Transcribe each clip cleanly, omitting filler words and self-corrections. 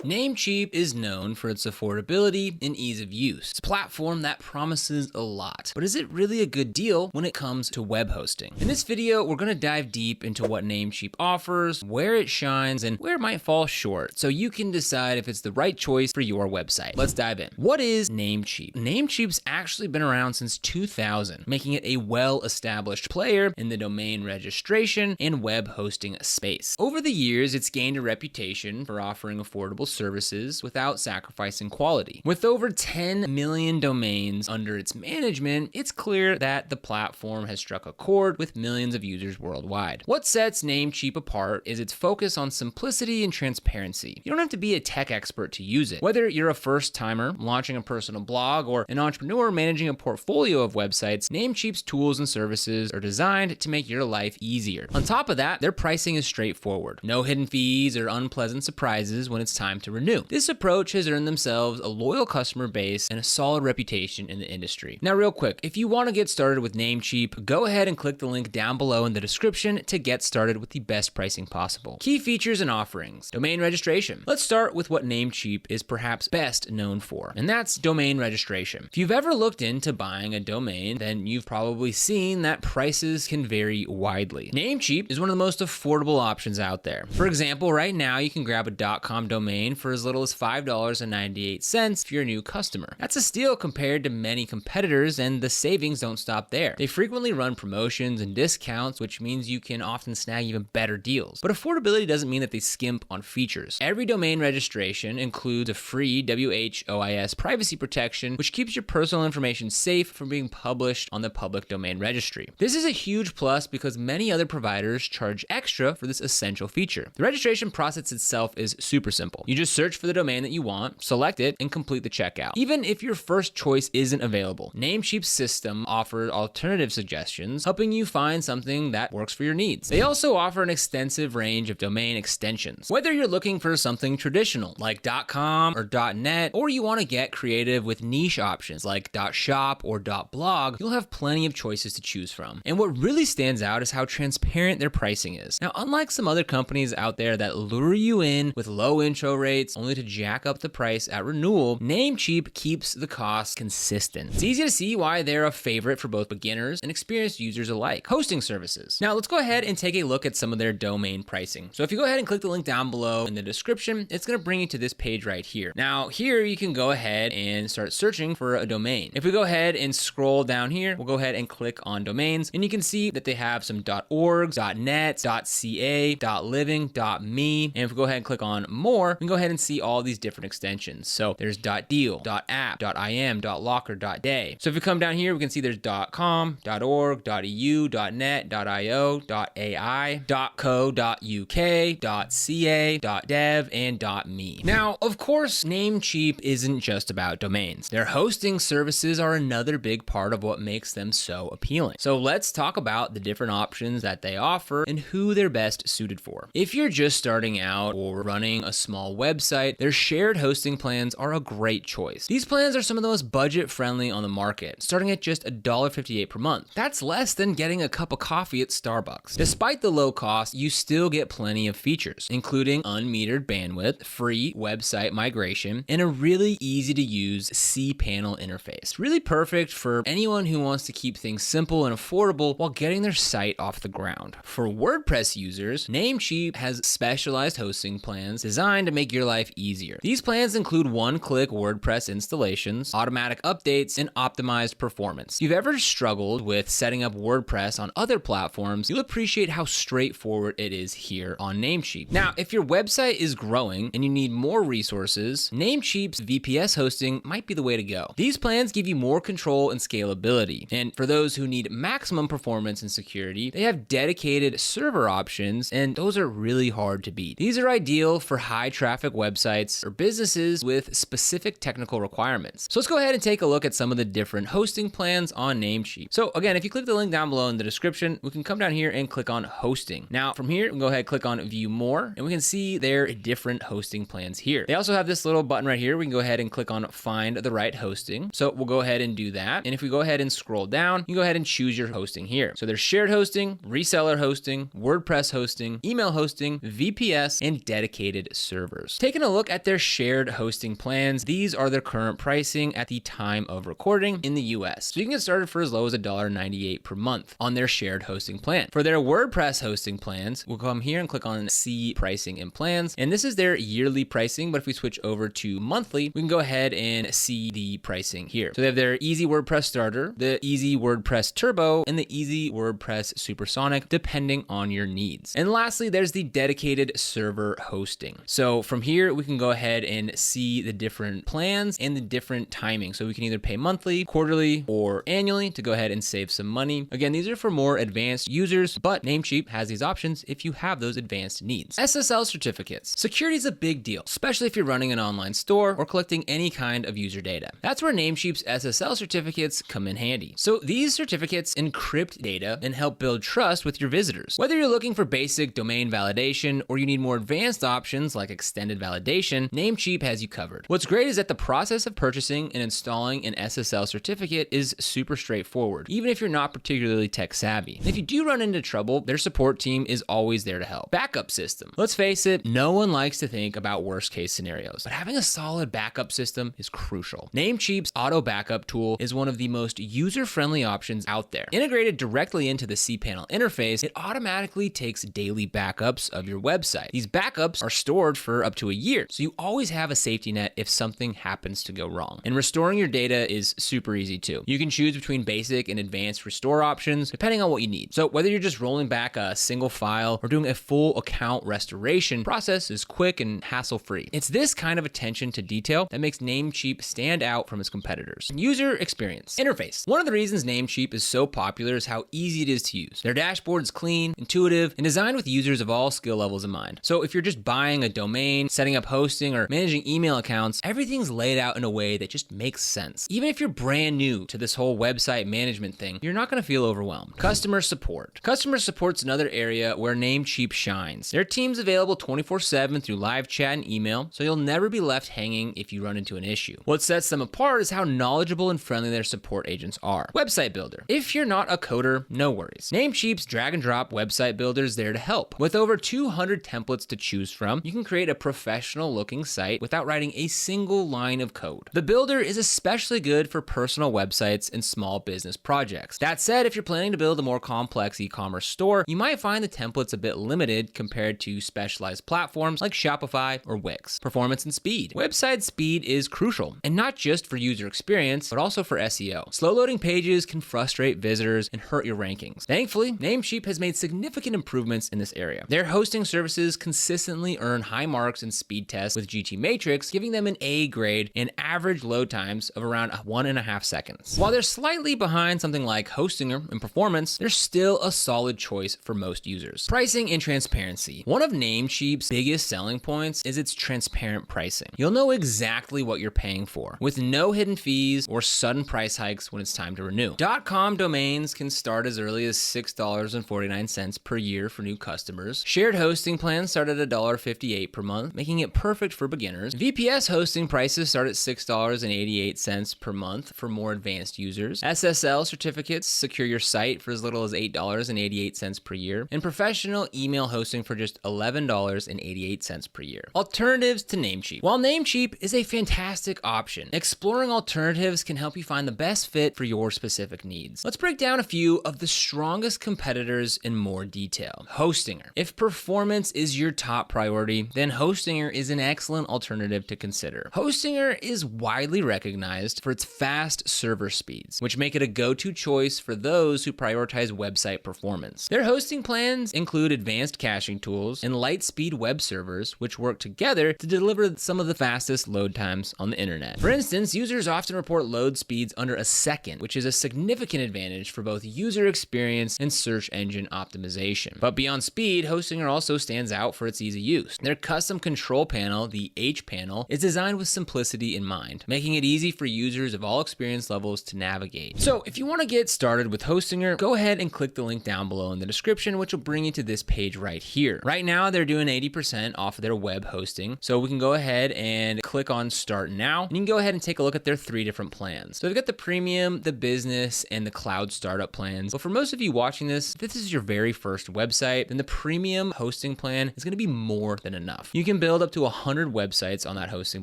Namecheap is known for its affordability and ease of use. It's a platform that promises a lot, but is it really a good deal when it comes to web hosting? In this video, we're going to dive deep into what Namecheap offers, where it shines, and where it might fall short, so you can decide if it's the right choice for your website. Let's dive in. What is Namecheap? Namecheap's actually been around since 2000, making it a well-established player in the domain registration and web hosting space. Over the years, it's gained a reputation for offering affordable services without sacrificing quality. With over 10 million domains under its management, it's clear that the platform has struck a chord with millions of users worldwide. What sets Namecheap apart is its focus on simplicity and transparency. You don't have to be a tech expert to use it. Whether you're a first-timer launching a personal blog or an entrepreneur managing a portfolio of websites, Namecheap's tools and services are designed to make your life easier. On top of that, their pricing is straightforward. No hidden fees or unpleasant surprises when it's time to renew. This approach has earned themselves a loyal customer base and a solid reputation in the industry. Now, real quick, if you want to get started with Namecheap, go ahead and click the link down below in the description to get started with the best pricing possible. Key features and offerings. Domain registration. Let's start with what Namecheap is perhaps best known for, and that's domain registration. If you've ever looked into buying a domain, then you've probably seen that prices can vary widely. Namecheap is one of the most affordable options out there. For example, right now you can grab a .com domain for as little as $5.98 if you're a new customer. That's a steal compared to many competitors, and the savings don't stop there. They frequently run promotions and discounts, which means you can often snag even better deals. But affordability doesn't mean that they skimp on features. Every domain registration includes a free WHOIS privacy protection, which keeps your personal information safe from being published on the public domain registry. This is a huge plus because many other providers charge extra for this essential feature. The registration process itself is super simple. You just search for the domain that you want, select it, and complete the checkout. Even if your first choice isn't available, Namecheap's system offers alternative suggestions, helping you find something that works for your needs. They also offer an extensive range of domain extensions. Whether you're looking for something traditional like .com or .net, or you want to get creative with niche options like .shop or .blog, you'll have plenty of choices to choose from. And what really stands out is how transparent their pricing is. Now, unlike some other companies out there that lure you in with low intro rates only to jack up the price at renewal, Namecheap keeps the cost consistent. It's easy to see why they're a favorite for both beginners and experienced users alike. Hosting services. Now, let's go ahead and take a look at some of their domain pricing. So if you go ahead and click the link down below in the description, it's going to bring you to this page right here. Now, here you can go ahead and start searching for a domain. If we go ahead and scroll down here, we'll go ahead and click on domains, and you can see that they have some .org, .net, .ca, .living, .me, and if we go ahead and click on more, we can go ahead and see all these different extensions. So there's .deal, .app, .im, .locker, .day. So if we come down here, we can see there's .com, .org, .eu, .net, .io, .ai, .co, .uk, .ca, .dev, and .me. Now, of course, Namecheap isn't just about domains. Their hosting services are another big part of what makes them so appealing. So let's talk about the different options that they offer and who they're best suited for. If you're just starting out or running a small website, their shared hosting plans are a great choice. These plans are some of the most budget-friendly on the market, starting at just $1.58 per month. That's less than getting a cup of coffee at Starbucks. Despite the low cost, you still get plenty of features, including unmetered bandwidth, free website migration, and a really easy-to-use cPanel interface. Really perfect for anyone who wants to keep things simple and affordable while getting their site off the ground. For WordPress users, Namecheap has specialized hosting plans designed to make your life easier. These plans include one-click WordPress installations, automatic updates, and optimized performance. If you've ever struggled with setting up WordPress on other platforms, you'll appreciate how straightforward it is here on Namecheap. Now, if your website is growing and you need more resources, Namecheap's VPS hosting might be the way to go. These plans give you more control and scalability. And for those who need maximum performance and security, they have dedicated server options, and those are really hard to beat. These are ideal for high traffic websites or businesses with specific technical requirements. So let's go ahead and take a look at some of the different hosting plans on Namecheap. So again, if you click the link down below in the description, we can come down here and click on hosting. Now from here, we can go ahead and click on view more, and we can see their different hosting plans here. They also have this little button right here. We can go ahead and click on find the right hosting. So we'll go ahead and do that. And if we go ahead and scroll down, you can go ahead and choose your hosting here. So there's shared hosting, reseller hosting, WordPress hosting, email hosting, VPS, and dedicated servers. servers. Taking a look at their shared hosting plans, these are their current pricing at the time of recording in the US. So you can get started for as low as $1.98 per month on their shared hosting plan. For their WordPress hosting plans, we'll come here and click on See Pricing and Plans. And this is their yearly pricing, but if we switch over to monthly, we can go ahead and see the pricing here. So they have their Easy WordPress Starter, the Easy WordPress Turbo, and the Easy WordPress Supersonic, depending on your needs. And lastly, there's the dedicated server hosting. So from here, we can go ahead and see the different plans and the different timing. So we can either pay monthly, quarterly, or annually to go ahead and save some money. Again, these are for more advanced users, but Namecheap has these options if you have those advanced needs. SSL certificates. Security is a big deal, especially if you're running an online store or collecting any kind of user data. That's where Namecheap's SSL certificates come in handy. So these certificates encrypt data and help build trust with your visitors. Whether you're looking for basic domain validation or you need more advanced options like extended validation, Namecheap has you covered. What's great is that the process of purchasing and installing an SSL certificate is super straightforward, even if you're not particularly tech savvy. And if you do run into trouble, their support team is always there to help. Backup system. Let's face it, no one likes to think about worst case scenarios, but having a solid backup system is crucial. Namecheap's auto backup tool is one of the most user-friendly options out there. Integrated directly into the cPanel interface, it automatically takes daily backups of your website. These backups are stored for up to a year, so you always have a safety net if something happens to go wrong. And restoring your data is super easy too. You can choose between basic and advanced restore options depending on what you need. So whether you're just rolling back a single file or doing a full account restoration, process is quick and hassle-free. It's this kind of attention to detail that makes Namecheap stand out from its competitors. User experience. Interface. One of the reasons Namecheap is so popular is how easy it is to use. Their dashboard is clean, intuitive, and designed with users of all skill levels in mind. So if you're just buying a domain, setting up hosting, or managing email accounts, everything's laid out in a way that just makes sense. Even if you're brand new to this whole website management thing, you're not going to feel overwhelmed. Customer support. Customer support's another area where Namecheap shines. Their team's available 24/7 through live chat and email, so you'll never be left hanging if you run into an issue. What sets them apart is how knowledgeable and friendly their support agents are. Website builder. If you're not a coder, no worries. Namecheap's drag and drop website builder is there to help. With over 200 templates to choose from, you can create a professional looking site without writing a single line of code. The builder is especially good for personal websites and small business projects. That said, if you're planning to build a more complex e-commerce store, you might find the templates a bit limited compared to specialized platforms like Shopify or Wix. Performance and speed. Website speed is crucial, and not just for user experience, but also for SEO. Slow loading pages can frustrate visitors and hurt your rankings. Thankfully, Namecheap has made significant improvements in this area. Their hosting services consistently earn high marks in speed tests with GTmetrix, giving them an A grade and average load times of around 1.5 seconds. While they're slightly behind something like Hostinger in performance, they're still a solid choice for most users. Pricing and transparency. One of Namecheap's biggest selling points is its transparent pricing. You'll know exactly what you're paying for, with no hidden fees or sudden price hikes when it's time to renew. .com domains can start as early as $6.49 per year for new customers. Shared hosting plans start at $1.58 per month, making it perfect for beginners. VPS hosting prices start at $6.88 per month for more advanced users. SSL certificates secure your site for as little as $8.88 per year, and professional email hosting for just $11.88 per year. Alternatives to Namecheap. While Namecheap is a fantastic option, exploring alternatives can help you find the best fit for your specific needs. Let's break down a few of the strongest competitors in more detail. Hostinger. If performance is your top priority, then Hostinger is an excellent alternative to consider. Hostinger is widely recognized for its fast server speeds, which make it a go-to choice for those who prioritize website performance. Their hosting plans include advanced caching tools and light-speed web servers, which work together to deliver some of the fastest load times on the internet. For instance, users often report load speeds under a second, which is a significant advantage for both user experience and search engine optimization. But beyond speed, Hostinger also stands out for its easy use. Their custom control panel, the H panel, is designed with simplicity in mind, making it easy for users of all experience levels to navigate. So if you want to get started with Hostinger, go ahead and click the link down below in the description, which will bring you to this page right here. Right now, they're doing 80% off of their web hosting. So we can go ahead and click on Start Now, and you can go ahead and take a look at their 3 different plans. So they've got the premium, the business, and the cloud startup plans. But for most of you watching this, if this is your very first website, then the premium hosting plan is going to be more than enough. You can build up to 100 websites on that hosting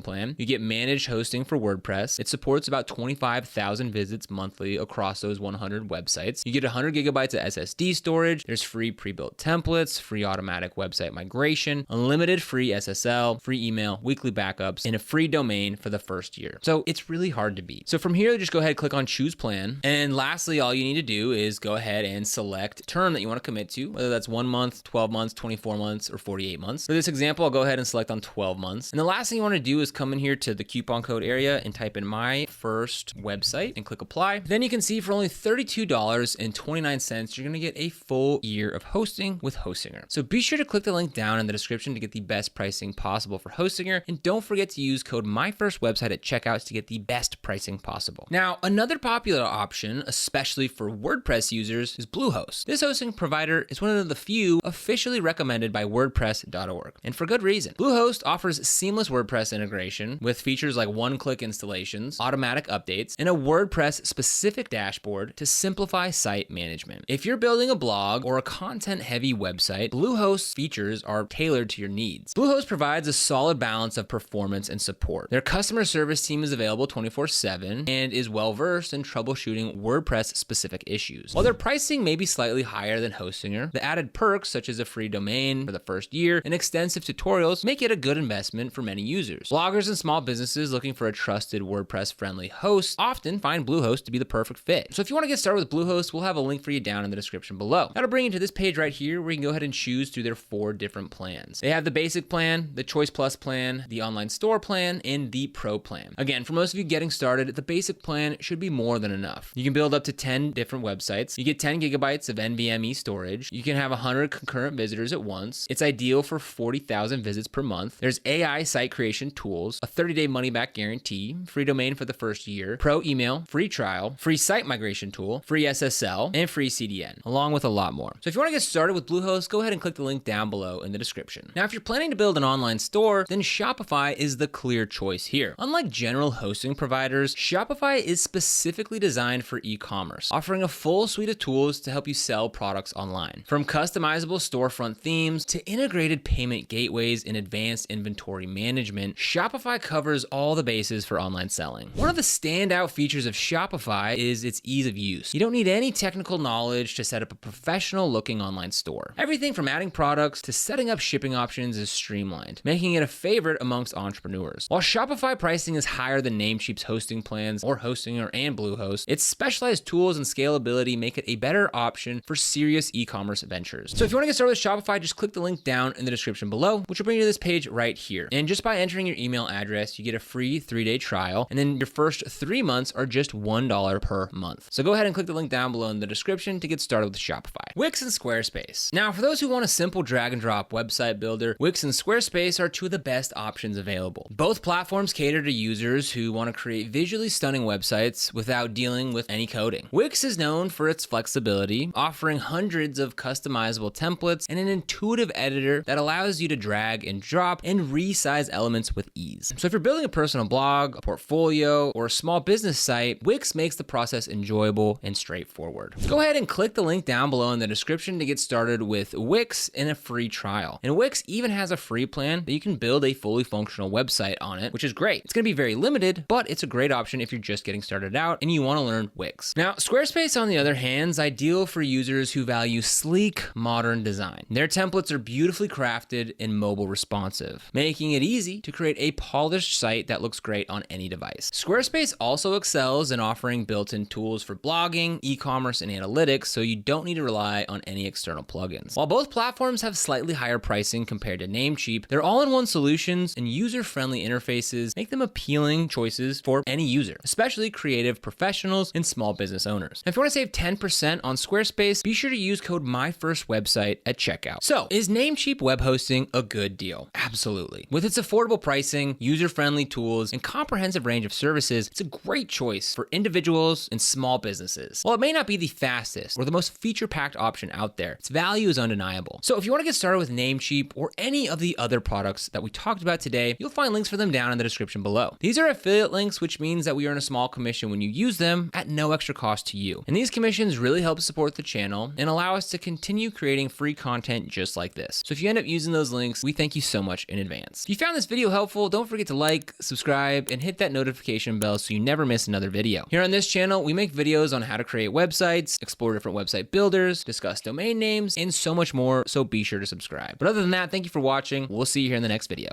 plan. You get managed hosting for WordPress. It supports about 25,000 visits monthly across those 100 websites. You get 100 gigabytes of SSD storage. There's free pre-built templates, free automatic website migration, unlimited free SSL, free email, weekly backups, and a free domain for the first year. So it's really hard to beat. So from here, just go ahead, click on Choose Plan. And lastly, all you need to do is go ahead and select term that you want to commit to, whether that's 1 month, 12 months, 24 months, or 48 months. For this example, I'll go ahead and select on 12 months. And the last thing you want to do is come in here to the coupon code area and type in my first website and click apply. Then you can see for only $32.29, you're going to get a full year of hosting with Hostinger. So be sure to click the link down in the description to get the best pricing possible for Hostinger. And don't forget to use code MyFirstWebsite at checkout to get the best pricing possible. Now, another popular option, especially for WordPress users, is Bluehost. This hosting provider is one of the few officially recommended by WordPress.org, and for good reason. Bluehost offers seamless WordPress integration with features like one-click installations, automatic updates, and a WordPress-specific dashboard to simplify site management. If you're building a blog or a content-heavy website, Bluehost's features are tailored to your needs. Bluehost provides a solid balance of performance and support. Their customer service team is available 24/7 and is well-versed in troubleshooting WordPress-specific issues. While their pricing may be slightly higher than Hostinger, the added perks such as a free domain for the first year and extensive tutorials make it a good investment for many users. Bloggers and small businesses looking for a trusted WordPress-friendly host often find Bluehost to be the perfect fit. So if you want to get started with Bluehost, we'll have a link for you down in the description below. That'll bring you to this page right here where you can go ahead and choose through their 4 different plans. They have the basic plan, the Choice Plus plan, the online store plan, and the Pro plan. Again, for most of you getting started, the basic plan should be more than enough. You can build up to 10 different websites. You get 10 gigabytes of NVMe storage. You can have 100 concurrent visitors at once. It's ideal for 40,000 visits per month. There's AI site creation tools, a 30-day money-back guarantee, free domain for the first year, pro email, free trial, free site migration tool, free SSL, and free CDN, along with a lot more. So if you want to get started with Bluehost, go ahead and click the link down below in the description. Now, if you're planning to build an online store, then Shopify is the clear choice here. Unlike general hosting providers, Shopify is specifically designed for e-commerce, offering a full suite of tools to help you sell products online. From customizable storefront themes to integrated payment gateways and advanced inventory management, Shopify covers all the bases for online selling. One of the standout features of Shopify is its ease of use. You don't need any technical knowledge to set up a professional-looking online store. Everything from adding products to setting up shipping options is streamlined, making it a favorite amongst entrepreneurs. While Shopify pricing is higher than Namecheap's hosting plans or Hostinger and Bluehost, its specialized tools and scalability make it a better option for serious e-commerce ventures. So if you want to get started with Shopify, just click the link down in the description below, which will bring you to this page right here. And just by entering your email address, you get a free 3-day trial, and then your first 3 months are just $1 per month. So go ahead and click the link down below in the description to get started with Shopify. Wix and Squarespace. Now, for those who want a simple drag and drop website builder, Wix and Squarespace are 2 of the best options available. Both platforms cater to users who want to create visually stunning websites without dealing with any coding. Wix is known for its flexibility, offering hundreds of customizable templates and an intuitive editor that allows you to drag and drop and resize elements with ease. So if you're building a personal blog, a portfolio, or a small business site, Wix makes the process enjoyable and straightforward. Go ahead and click the link down below in the description to get started with Wix in a free trial. And Wix even has a free plan that you can build a fully functional website on it, which is great. It's going to be very limited, but it's a great option if you're just getting started out and you want to learn Wix. Now, Squarespace, on the other hand, is ideal for users who value sleek, modern design. Their templates are beautifully crafted and mobile responsive, making it easy to create a polished site that looks great on any device. Squarespace also excels in offering built-in tools for blogging, e-commerce, and analytics, so you don't need to rely on any external plugins. While both platforms have slightly higher pricing compared to Namecheap, their all-in-one solutions and user-friendly interfaces make them appealing choices for any user, especially creative professionals and small business owners. And if you want to save 10% on Squarespace, be sure to use code MyFirstWebsite at checkout. So, is Namecheap web hosting a good deal? Absolutely. With its affordable pricing, user-friendly tools, and comprehensive range of services, it's a great choice for individuals and small businesses. While it may not be the fastest or the most feature-packed option out there, its value is undeniable. So if you want to get started with Namecheap or any of the other products that we talked about today, you'll find links links for them down in the description below. These are affiliate links, which means that we earn a small commission when you use them at no extra cost to you. And these commissions really help support the channel and allow us to continue creating free content just like this. So if you end up using those links, we thank you so much in advance. If you found this video helpful, don't forget to like, subscribe, and hit that notification bell so you never miss another video. Here on this channel, we make videos on how to create websites, explore different website builders, discuss domain names, and so much more, so be sure to subscribe. But other than that, thank you for watching. We'll see you here in the next video.